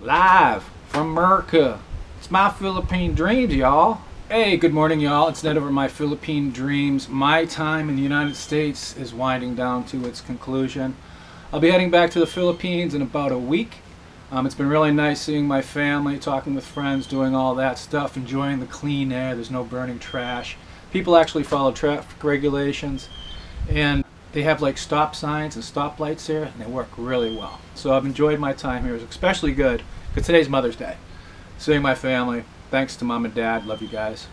Live from Murican. It's my Philippine dreams, y'all. Hey, good morning, y'all. It's Ned over my Philippine dreams. My time in the United States is winding down to its conclusion. I'll be heading back to the Philippines in about a week. It's been really nice seeing my family, talking with friends, doing all that stuff, enjoying the clean air. There's no burning trash. People actually follow traffic regulations, and they have like stop signs and stoplights here, and they work really well. So I've enjoyed my time here. It's especially good because today's Mother's Day. Seeing my family, thanks to Mom and Dad, love you guys.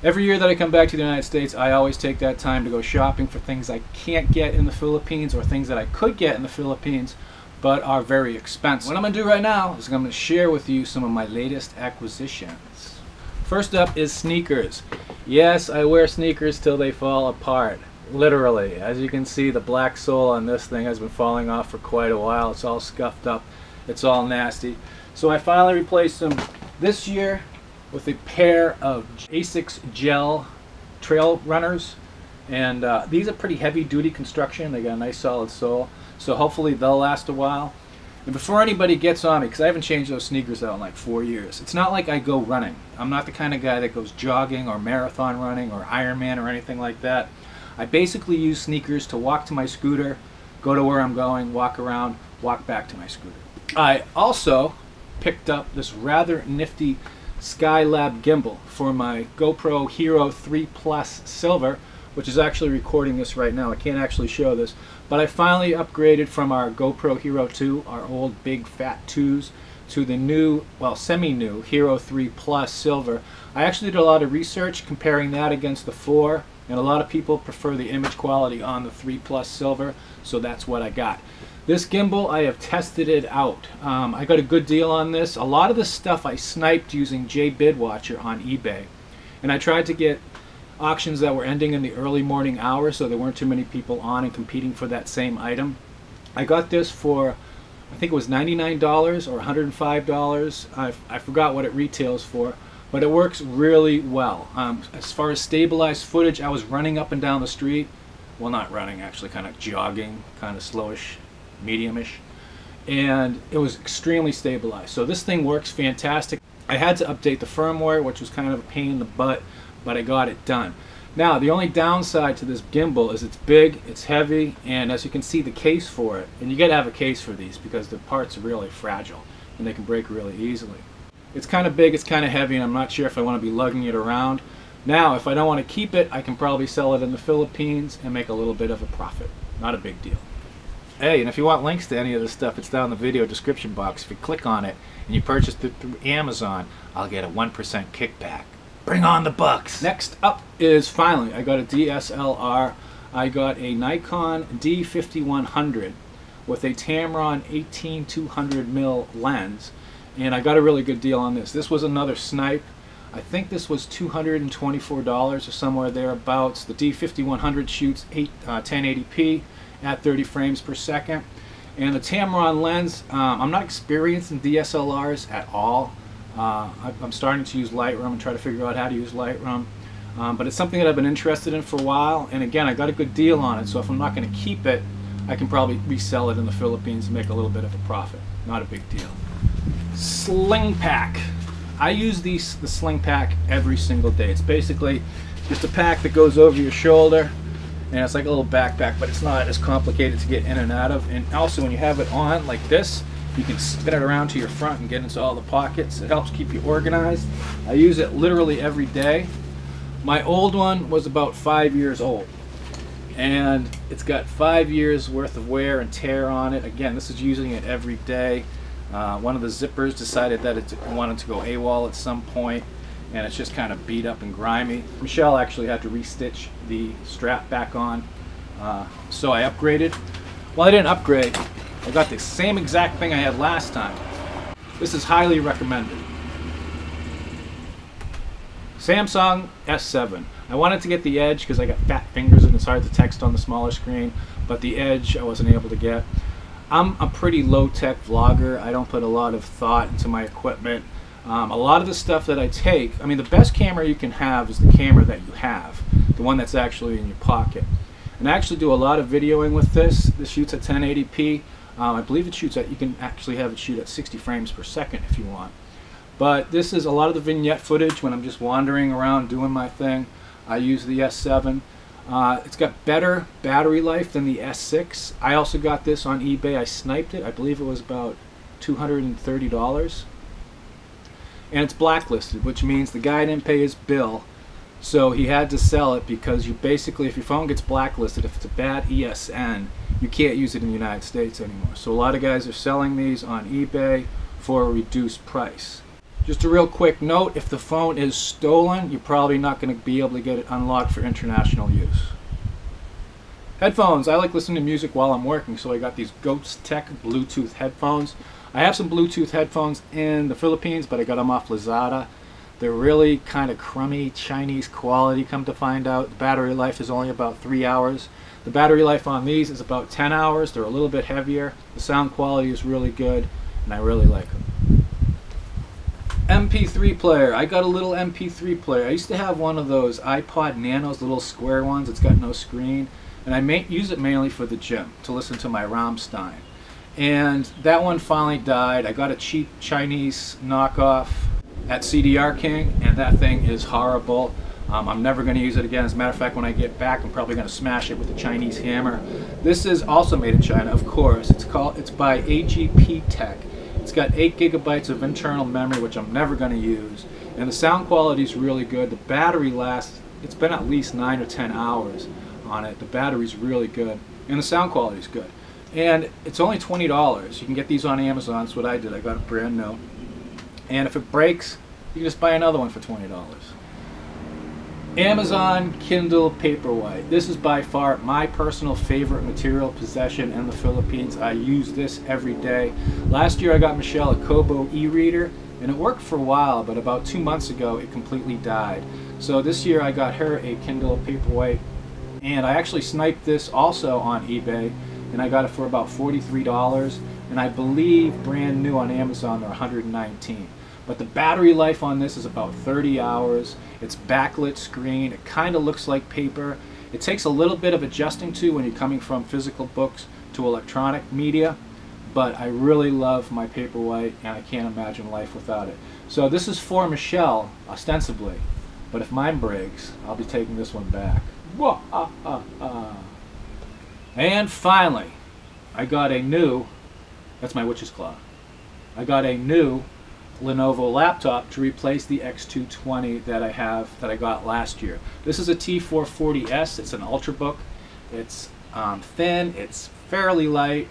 Every year that I come back to the United States, I always take that time to go shopping for things I can't get in the Philippines or things that I could get in the Philippines but are very expensive. What I'm going to do right now is I'm going to share with you some of my latest acquisitions. First up is sneakers. Yes, I wear sneakers till they fall apart. Literally. As you can see, the black sole on this thing has been falling off for quite a while. It's all scuffed up. It's all nasty. So I finally replaced them this year with a pair of Asics gel trail runners. And these are pretty heavy duty construction. They got a nice solid sole. So hopefully they'll last a while. And before anybody gets on me, because I haven't changed those sneakers out in like 4 years, it's not like I go running. I'm not the kind of guy that goes jogging or marathon running or Ironman or anything like that. I basically use sneakers to walk to my scooter, go to where I'm going, walk around, walk back to my scooter. I also picked up this rather nifty Skylab gimbal for my GoPro Hero 3 Plus Silver, which is actually recording this right now. I can't actually show this, but I finally upgraded from our GoPro Hero 2, our old big fat 2s, to the new, well, semi-new Hero 3 Plus Silver. I actually did a lot of research comparing that against the 4, and a lot of people prefer the image quality on the 3 Plus Silver, so that's what I got. This gimbal, I have tested it out. I got a good deal on this. A lot of the stuff I sniped using JBidWatcher on eBay, and I tried to get auctions that were ending in the early morning hours so there weren't too many people on and competing for that same item. I got this for, I think it was $99 or $105. I forgot what it retails for, but it works really well. As far as stabilized footage, I was running up and down the street. Well, not running, actually kind of jogging, kind of slowish, medium-ish. And it was extremely stabilized. So this thing works fantastic. I had to update the firmware, which was kind of a pain in the butt, but I got it done. Now, the only downside to this gimbal is it's big, it's heavy, and as you can see, the case for it, and you gotta have a case for these because the parts are really fragile and they can break really easily. It's kind of big, it's kind of heavy, and I'm not sure if I want to be lugging it around. Now, if I don't want to keep it, I can probably sell it in the Philippines and make a little bit of a profit. Not a big deal. Hey, and if you want links to any of this stuff, it's down in the video description box. If you click on it and you purchase it through Amazon, I'll get a 1% kickback. Bring on the bucks! Next up is, finally, I got a DSLR. I got a Nikon D5100 with a Tamron 18-200mm lens, and I got a really good deal on this. This was another snipe. I think this was $224 or somewhere thereabouts. The D5100 shoots 1080p at 30 frames per second. And the Tamron lens, I'm not experienced in DSLRs at all. I'm starting to use Lightroom and try to figure out how to use Lightroom. But it's something that I've been interested in for a while, and again, I got a good deal on it, so if I'm not going to keep it, I can probably resell it in the Philippines and make a little bit of a profit. Not a big deal. Sling Pack. I use the Sling Pack every single day. It's basically just a pack that goes over your shoulder, and it's like a little backpack, but it's not as complicated to get in and out of. And also, when you have it on like this, you can spin it around to your front and get into all the pockets. It helps keep you organized. I use it literally every day. My old one was about 5 years old, and it's got 5 years worth of wear and tear on it. Again, this is using it every day. One of the zippers decided that it wanted to go AWOL at some point, and it's just kind of beat up and grimy. Michelle actually had to restitch the strap back on, so I upgraded. Well, I didn't upgrade. I got the same exact thing I had last time. This is highly recommended. Samsung S7. I wanted to get the Edge because I got fat fingers and it's hard to text on the smaller screen, but the Edge I wasn't able to get. I'm a pretty low-tech vlogger. I don't put a lot of thought into my equipment. A lot of the stuff that I take, I mean, the best camera you can have is the camera that you have, the one that's actually in your pocket. And I actually do a lot of videoing with this. This shoots at 1080p. I believe it shoots at, you can actually have it shoot at 60 frames per second if you want. But this is a lot of the vignette footage when I'm just wandering around doing my thing. I use the S7. It's got better battery life than the S6. I also got this on eBay. I sniped it. I believe it was about $230. And it's blacklisted, which means the guy didn't pay his bill, so he had to sell it, because you basically, if your phone gets blacklisted, if it's a bad ESN, you can't use it in the United States anymore. So a lot of guys are selling these on eBay for a reduced price. Just a real quick note, if the phone is stolen, you're probably not going to be able to get it unlocked for international use. Headphones. I like listening to music while I'm working, so I got these Ghost Tech Bluetooth headphones. I have some Bluetooth headphones in the Philippines, but I got them off Lazada. They're really kind of crummy Chinese quality, come to find out. The battery life is only about 3 hours. The battery life on these is about 10 hours. They're a little bit heavier. The sound quality is really good, and I really like them. MP3 player. I got a little MP3 player. I used to have one of those iPod Nanos, the little square ones. It's got no screen, and I use it mainly for the gym to listen to my Rammstein. And that one finally died. I got a cheap Chinese knockoff at CDR King, and that thing is horrible. I'm never going to use it again. As a matter of fact, when I get back, I'm probably going to smash it with a Chinese hammer. This is also made in China, of course. It's by AGP Tech. It's got 8 gigabytes of internal memory, which I'm never going to use. And the sound quality is really good. The battery lasts, it's been at least 9 or 10 hours on it. The battery's really good, and the sound quality is good. And it's only $20. You can get these on Amazon. That's what I did. I got it brand new. And if it breaks, you can just buy another one for $20. Amazon Kindle Paperwhite. This is by far my personal favorite material possession in the Philippines. I use this every day. Last year I got Michelle a Kobo e-reader, and it worked for a while, but about 2 months ago it completely died. So this year I got her a Kindle Paperwhite, and I actually sniped this also on eBay, and I got it for about $43, and I believe brand new on Amazon they're $119. But the battery life on this is about 30 hours. It's backlit screen. It kind of looks like paper. It takes a little bit of adjusting to when you're coming from physical books to electronic media, but I really love my Paperwhite, and I can't imagine life without it. So this is for Michelle, ostensibly, but if mine breaks, I'll be taking this one back. And finally, I got a new, that's my witch's claw, I got a new Lenovo laptop to replace the X220 that I got last year. This is a T440S. It's an Ultrabook. It's thin, it's fairly light,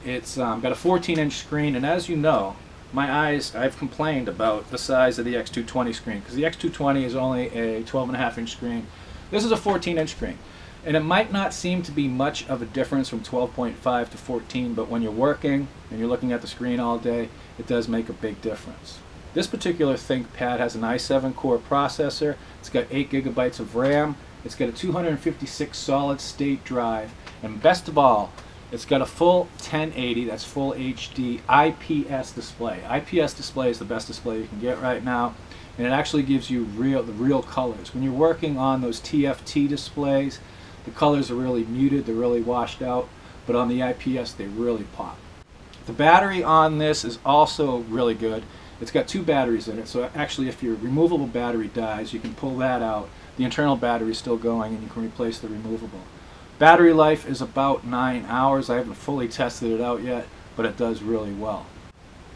it's got a 14-inch screen, and as you know, my eyes, I've complained about the size of the X220 screen, because the X220 is only a 12.5-inch screen. This is a 14-inch screen, and it might not seem to be much of a difference from 12.5 to 14, but when you're working and you're looking at the screen all day, it does make a big difference. This particular ThinkPad has an i7 core processor. It's got 8 gigabytes of RAM. It's got a 256 solid state drive, and best of all, it's got a full 1080, that's full HD IPS display. IPS display is the best display you can get right now, and it actually gives you the real colors. When you're working on those TFT displays, the colors are really muted, they're really washed out, but on the IPS they really pop. The battery on this is also really good. It's got 2 batteries in it, so actually if your removable battery dies, you can pull that out. The internal battery is still going, and you can replace the removable. Battery life is about 9 hours. I haven't fully tested it out yet, but it does really well.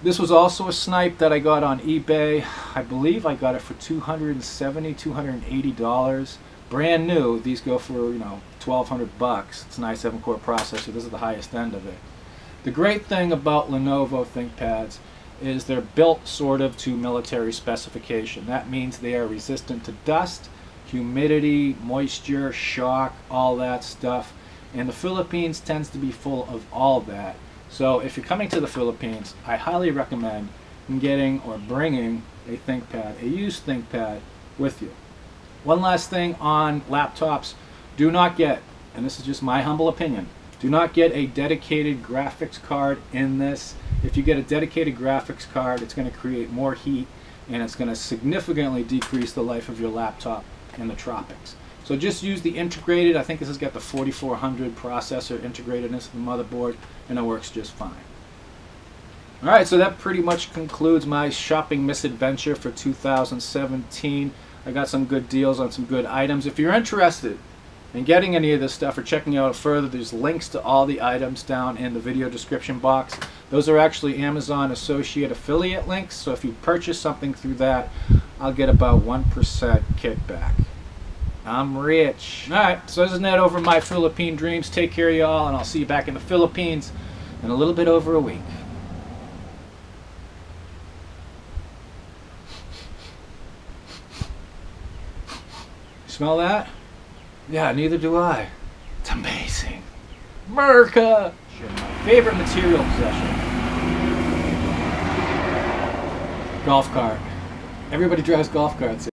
This was also a snipe that I got on eBay. I believe I got it for $270, $280. Brand new. These go for, $1,200. It's an i7 core processor. This is the highest end of it. The great thing about Lenovo ThinkPads is they're built sort of to military specification. That means they are resistant to dust, humidity, moisture, shock, all that stuff. And the Philippines tends to be full of all that. So if you're coming to the Philippines, I highly recommend getting or bringing a ThinkPad, a used ThinkPad, with you. One last thing on laptops, do not get, and this is just my humble opinion, do not get a dedicated graphics card in this. If you get a dedicated graphics card, it's going to create more heat, and it's going to significantly decrease the life of your laptop in the tropics. So just use the integrated. I think this has got the 4400 processor integrated into the motherboard, and it works just fine. Alright, so that pretty much concludes my shopping misadventure for 2017. I got some good deals on some good items. If you're interested in getting any of this stuff or checking out further, there's links to all the items down in the video description box. Those are actually Amazon Associate affiliate links, so if you purchase something through that, I'll get about 1% kickback. I'm rich. Alright, so isn't that over my Philippine dreams? Take care of y'all, and I'll see you back in the Philippines in a little bit over a week. Smell that? Yeah, neither do I. It's amazing. Murican! My favorite material possession. Golf cart. Everybody drives golf carts.